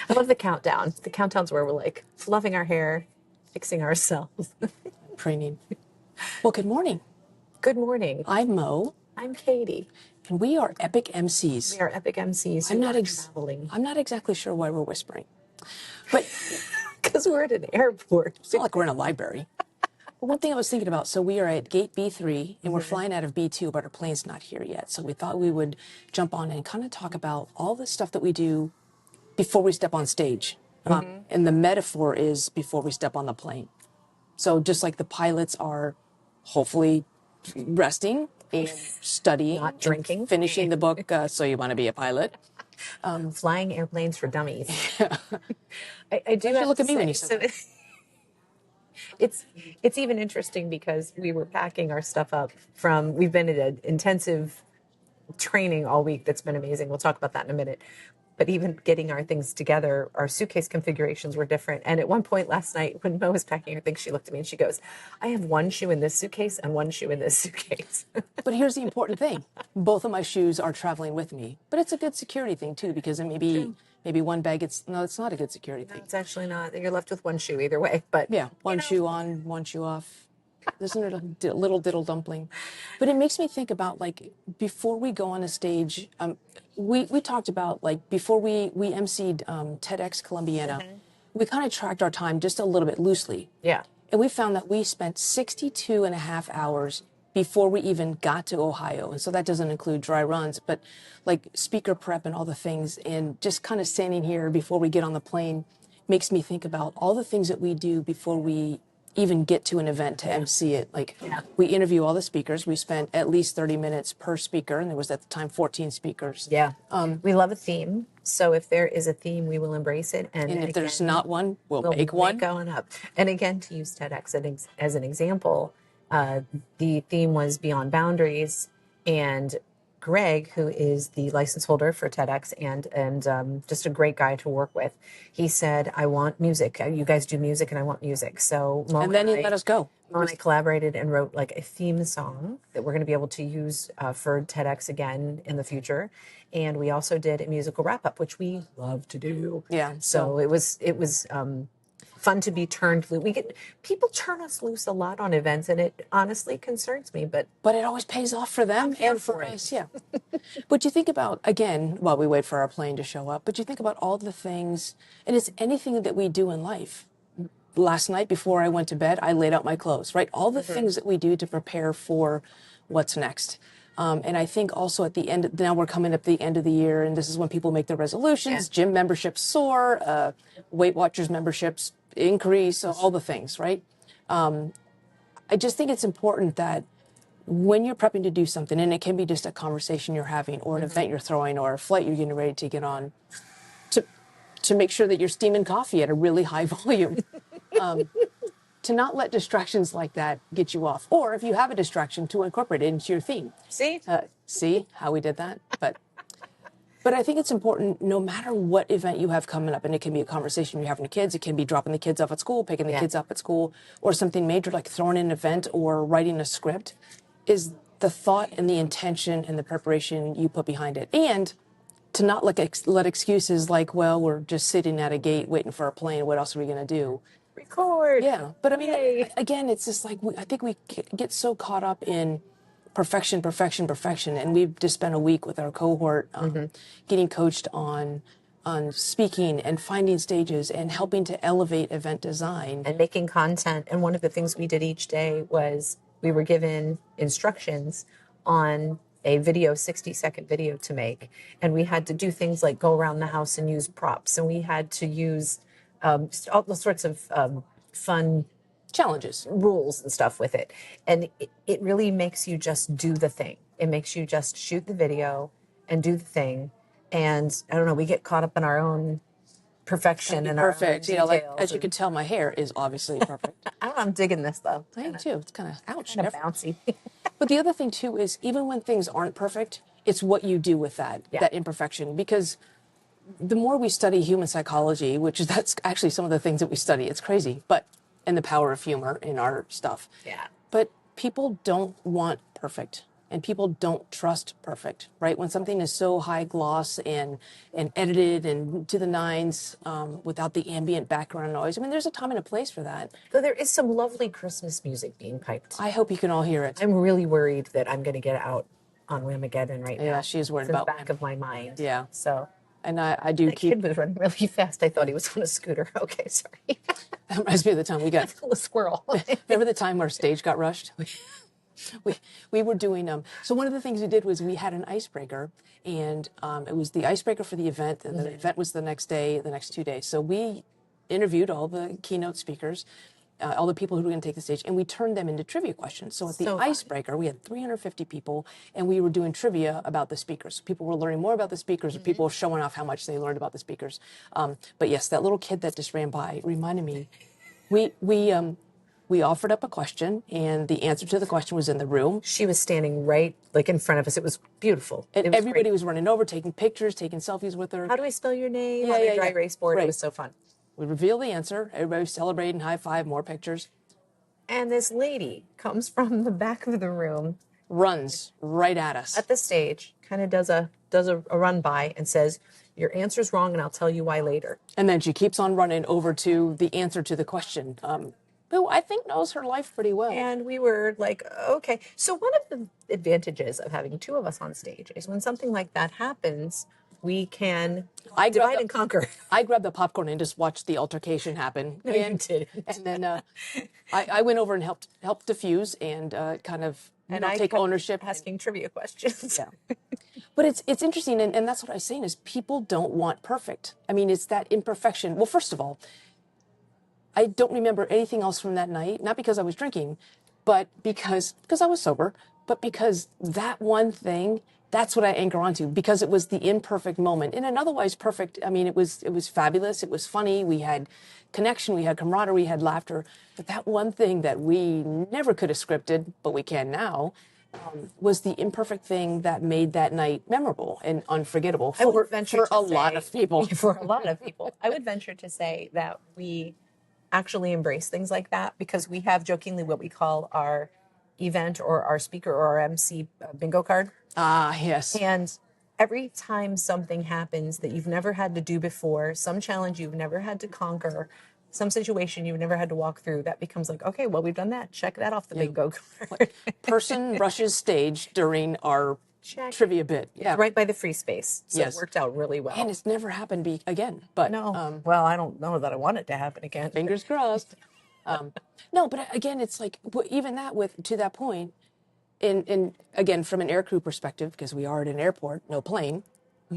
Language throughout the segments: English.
I love the countdown. The countdown's where we're like fluffing our hair, fixing ourselves. Training. Well, good morning. Good morning. I'm Mo, I'm Katie. and we are epic We MCs. are epic MCs who are traveling. I'm not exactly sure why we're whispering, but Because we're at an airport. it's not like we're in a library. But one thing I was thinking about, so we are at gate B3, and we're flying out of B2, but our plane's not here yet. So we thought we would jump on and kind of talk about all the stuff that we do before we step on stage. And the metaphor is before we step on the plane. So just like the pilots are hopefully resting and studying, Not drinking. and finishing the book, So You Want to Be a Pilot. Flying airplanes for dummies. I do have look to at me when say, you said that. it's even interesting because we were packing our stuff up from, we've been at an intensive training all week that's been amazing. We'll talk about that in a minute. But even getting our things together, our suitcase configurations were different. And at one point last night, when Mo was packing her things, she looked at me and she goes, I have one shoe in this suitcase and one shoe in this suitcase. But here's the important thing. Both of my shoes are traveling with me. But it's a good security thing, too, because maybe one bag, it's not a good security thing. It's actually not. You're left with one shoe either way. But Yeah, one shoe on, one shoe off. Isn't it a little diddle dumpling? But it makes me think about, like, before we go on a stage, we talked about, like, before we emceed TEDx Columbiana, we kind of tracked our time just a little bit loosely. yeah. And we found that we spent 62 and a half hours before we even got to Ohio. And so that doesn't include dry runs, but like speaker prep and all the things. And just kind of standing here before we get on the plane makes me think about all the things that we do before we even get to an event to MC it. Like we interview all the speakers. We spent at least 30 minutes per speaker, and there was at the time 14 speakers. Yeah. We love a theme. So if there is a theme, we will embrace it. And if there's not one, we'll make one. Going up. And again, to use TEDx as an example, the theme was Beyond Boundaries. And Greg, who is the license holder for TEDx and just a great guy to work with, he said, I want music. You guys do music and I want music. So Mo And then he let us go. Mo and I collaborated and wrote like a theme song that we're going to be able to use for TEDx again in the future. And we also did a musical wrap up, which we love to do. Yeah. So it was fun to be turned loose. People turn us loose a lot on events, and it honestly concerns me. But it always pays off for them and for us. Yeah. But you think about, again, while we wait for our plane to show up, but you think about all the things, and it's anything that we do in life. Last night before I went to bed, I laid out my clothes, right? All the things that we do to prepare for what's next. And I think also at the end, now we're coming up the end of the year, and this is when people make their resolutions. Gym memberships soar, Weight Watchers memberships increase, all the things, right? I just think it's important that when you're prepping to do something, and it can be just a conversation you're having or an event you're throwing or a flight you're getting ready to get on, to make sure that you're steaming coffee at a really high volume. To not let distractions like that get you off. Or if you have a distraction, to incorporate it into your theme. see, See how we did that? But I think it's important, no matter what event you have coming up, and it can be a conversation you're having with kids, it can be dropping the kids off at school, picking the kids up at school, or something major like throwing an event or writing a script, is the thought and the intention and the preparation you put behind it. And to not let excuses like, well, we're just sitting at a gate waiting for a plane, what else are we going to do? record. Yeah, but I mean, again, it's just like, I think we get so caught up in perfection, and we've just spent a week with our cohort getting coached on speaking and finding stages and helping to elevate event design. And making content. And one of the things we did each day was we were given instructions on a 60-second video to make. And we had to do things like go around the house and use props. And we had to use all sorts of fun Challenges. rules and stuff with it. And it really makes you just do the thing. It makes you just shoot the video and do the thing. And I don't know, we get caught up in our own perfection and Perfect. our You own know, like, details. as you can tell, my hair is obviously perfect. I don't know, I'm digging this though. I am too. It's kind of, ouch. Kind of bouncy. But the other thing too is, even when things aren't perfect, it's what you do with that imperfection. Because the more we study human psychology, that's actually some of the things that we study, it's crazy, and the power of humor in our stuff. Yeah. But people don't want perfect. and people don't trust perfect, right? When something is so high gloss and edited and to the nines, without the ambient background noise. I mean, there's a time and a place for that. Though there is some lovely Christmas music being piped. I hope you can all hear it. I'm really worried that I'm going to get out on Whamageddon right now. Yeah, she is worried It's about in the back of my mind. Yeah. So And I do that keep. kid was running really fast. I thought he was on a scooter. Okay, sorry. That reminds me of the time we got. A squirrel. Remember the time our stage got rushed? We were doing so one of the things we did was we had an icebreaker, and it was the icebreaker for the event, and the event was the next day, the next 2 days. So we interviewed all the keynote speakers, all the people who were going to take the stage, and we turned them into trivia questions. So at the icebreaker, we had 350 people, and we were doing trivia about the speakers. People were learning more about the speakers, or people were showing off how much they learned about the speakers. But yes, that little kid that just ran by reminded me. We offered up a question, and the answer to the question was in the room. She was standing right like in front of us. It was beautiful. And it was everybody great. was running over, taking pictures, taking selfies with her. How do I spell your name Yeah, on yeah, a dry yeah. erase board? Right. It was so fun. We revealed the answer. Everybody was celebrating, high five, more pictures. And this lady comes from the back of the room, Runs right at us. at the stage, kind of does a run by and says, "Your answer's wrong, and I'll tell you why later." And then she keeps on running over to the answer to the question, who I think knows her life pretty well. And we were like, okay. So one of the advantages of having two of us on stage is when something like that happens, we can divide and conquer. I grabbed the popcorn and just watched the altercation happen. No, you didn't. And then I went over and helped diffuse and kind of take ownership. Asking trivia questions. Yeah. But it's interesting, and that's what I was saying is people don't want perfect. I mean, it's that imperfection. Well, first of all, I don't remember anything else from that night, not because I was drinking, but because I was sober, but because that one thing, that's what I anchor onto, because it was the imperfect moment. In an otherwise perfect, I mean, it was fabulous, it was funny, we had connection, we had camaraderie, we had laughter, but that one thing that we never could have scripted, but we can now, was the imperfect thing that made that night memorable and unforgettable for a lot of people. For a lot of people. I would venture to say that we actually embrace things like that because we have jokingly what we call our event or our speaker or our MC bingo card. Ah, yes. And every time something happens that you've never had to do before, some challenge you've never had to conquer, some situation you've never had to walk through, that becomes like, okay, well, we've done that. Check that off the bingo card. Person rushes stage during our trivia bit. Yeah. Right by the free space. So yes. It worked out really well. And it's never happened again. But no. Well, I don't know that I want it to happen again. Fingers crossed. No, but again, it's like even that to that point, in again, from an air crew perspective, because we are at an airport, no plane.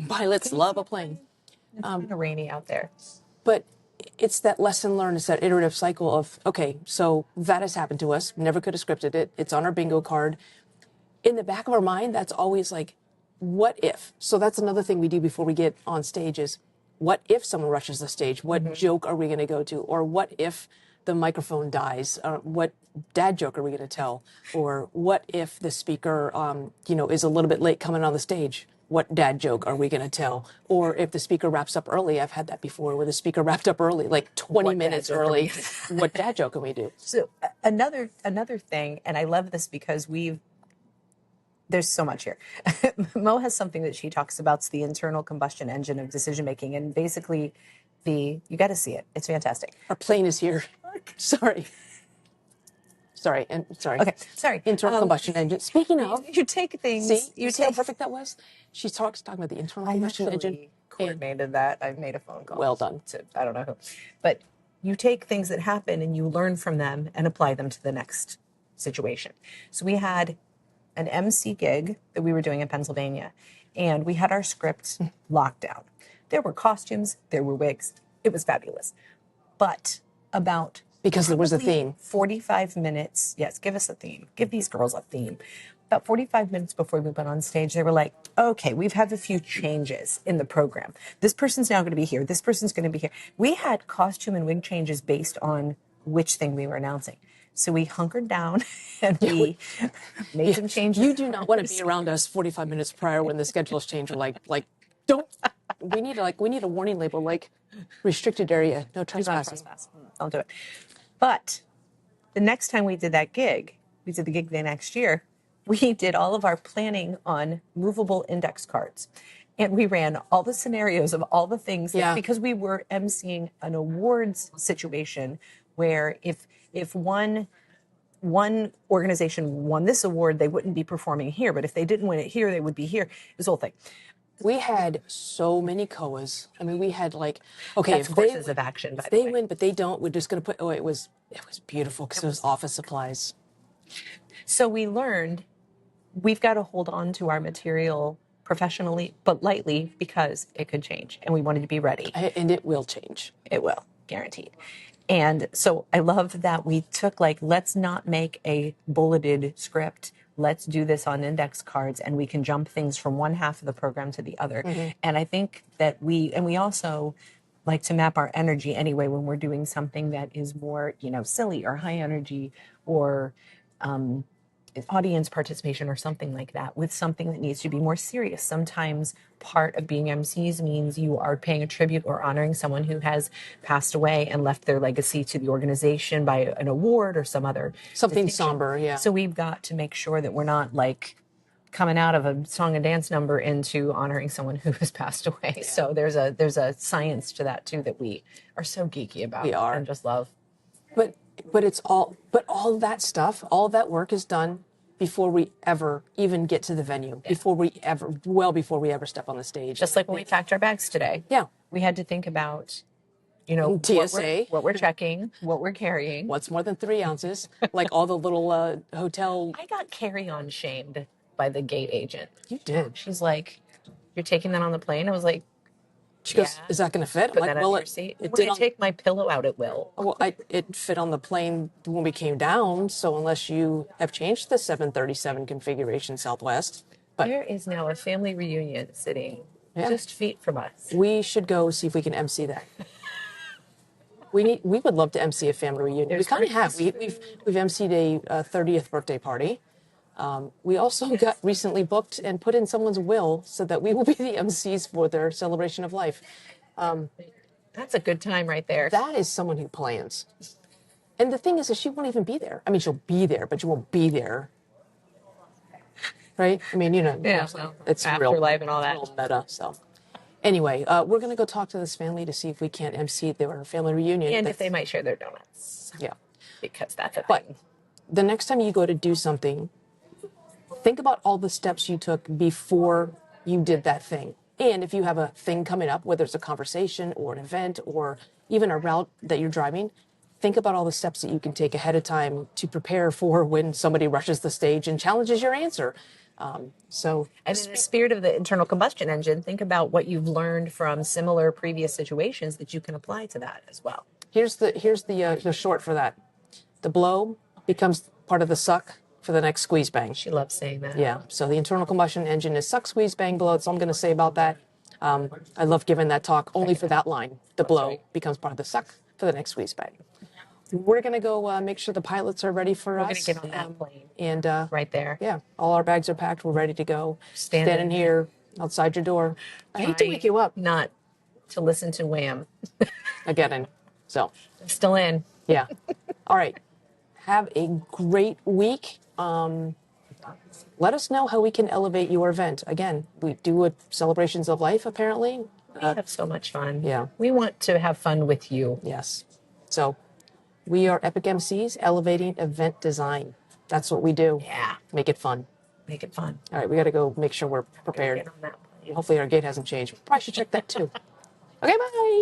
Pilots love a plane. It's kind of rainy out there. But it's that lesson learned. It's that iterative cycle of, okay, so that has happened to us. Never could have scripted it. It's on our bingo card. In the back of our mind, that's always like, what if? So that's another thing we do before we get on stage is, what if someone rushes the stage? What joke are we going to go to? Or what if the microphone dies? What dad joke are we going to tell? Or what if the speaker, is a little bit late coming on the stage? What dad joke are we going to tell? Or if the speaker wraps up early, I've had that before, where the speaker wrapped up early, like 20 minutes early. What dad joke can we do? So another thing, and I love this because there's so much here. Mo has something that she talks about. It's the internal combustion engine of decision making, and basically, you got to see it. It's fantastic. Our plane is here. Sorry. Okay, sorry. Internal combustion engine. Speaking of, you take things. See, you see how perfect that was. She's talking about the internal combustion engine. Coordinated that. I've made a phone call. Well done. To I don't know who, but you take things that happen and you learn from them and apply them to the next situation. So we had an MC gig that we were doing in Pennsylvania, and we had our script locked down. There were costumes, there were wigs. It was fabulous. But because there was a theme. 45 minutes. Yes, give us a theme. Give these girls a theme. About 45 minutes before we went on stage, they were like, okay, we've had a few changes in the program. This person's now going to be here. This person's going to be here. We had costume and wig changes based on which thing we were announcing. So we hunkered down and we made some changes. You do not want to be around us 45 minutes prior when the schedules change. Or like, don't. We need a warning label, like restricted area, no trespassing. Don't do it. But the next time we did that gig, we did the gig the next year, we did all of our planning on movable index cards. And we ran all the scenarios of all the things that, because we were emceeing an awards situation where if one organization won this award, they wouldn't be performing here. But if they didn't win it here, they would be here. This whole thing. We had so many COAs. I mean, we had like, okay, That's if courses they of action, by if the they way. win, but they don't, we're just going to put. Oh, it was beautiful because it was office supplies. So we learned we've got to hold on to our material professionally, but lightly because it could change, and we wanted to be ready. And it will change. It will, guaranteed. And so I love that we took like, let's not make a bulleted script. Let's do this on index cards, and we can jump things from one half of the program to the other. And I think that we also like to map our energy anyway when we're doing something that is more, silly or high energy or audience participation or something like that with something that needs to be more serious. Sometimes part of being MCs means you are paying a tribute or honoring someone who has passed away and left their legacy to the organization by an award or some other Something distinction. somber, yeah. So we've got to make sure that we're not like coming out of a song and dance number into honoring someone who has passed away. Yeah. So there's a science to that too that we are so geeky about. We are. And just love. But all that stuff, all that work is done before we ever even get to the venue, before we ever step on the stage. Just like when we packed our bags today. Yeah. We had to think about, TSA, what we're checking, what we're carrying. What's more than 3 ounces, like all the little hotel. I got carry-on shamed by the gate agent. You did. She's like, "You're taking that on the plane?" I was like, she goes, "Is that going to fit?" Put I'm like, that well, on your seat. it When did I take my pillow out, it will. Well, it fit on the plane when we came down. So unless you have changed the 737 configuration Southwest, but there is now a family reunion sitting just feet from us. We should go see if we can MC that. We would love to MC a family reunion. We kind of have. We've MC'd a 30th birthday party. We also got recently booked and put in someone's will so that we will be the MCs for their celebration of life. That's a good time right there. That is someone who plans. And the thing is she won't even be there. I mean, she'll be there, but she won't be there. Right? I mean, it's afterlife and all that. Real meta. So anyway, we're going to go talk to this family to see if we can't MC their family reunion. And if they might share their donuts. Yeah. Because that's a But thing. the next time you go to do something, think about all the steps you took before you did that thing. And if you have a thing coming up, whether it's a conversation or an event or even a route that you're driving, think about all the steps that you can take ahead of time to prepare for when somebody rushes the stage and challenges your answer. And in the spirit of the internal combustion engine, think about what you've learned from similar previous situations that you can apply to that as well. Here's the short for that. The blow becomes part of the suck for the next squeeze bang. She loves saying that. Yeah. So the internal combustion engine is suck, squeeze, bang, blow. That's all I'm going to say about that. I love giving that talk only for that line. The blow becomes part of the suck for the next squeeze bang. We're going to go make sure the pilots are ready for us. We're going to get on that plane. And right there. Yeah. All our bags are packed. We're ready to go. Standing here outside your door. I hate to wake you up. Not to listen to Wham. I get in. So. Still in. Yeah. All right. Have a great week. Let us know how we can elevate your event. Again, we do a celebrations of life, apparently. We have so much fun. Yeah. We want to have fun with you. Yes. So we are Epic MCs, elevating event design. That's what we do. Yeah. Make it fun. Make it fun. All right. We got to go make sure we're prepared. Hopefully our gate hasn't changed. Probably should check that too. Okay, bye.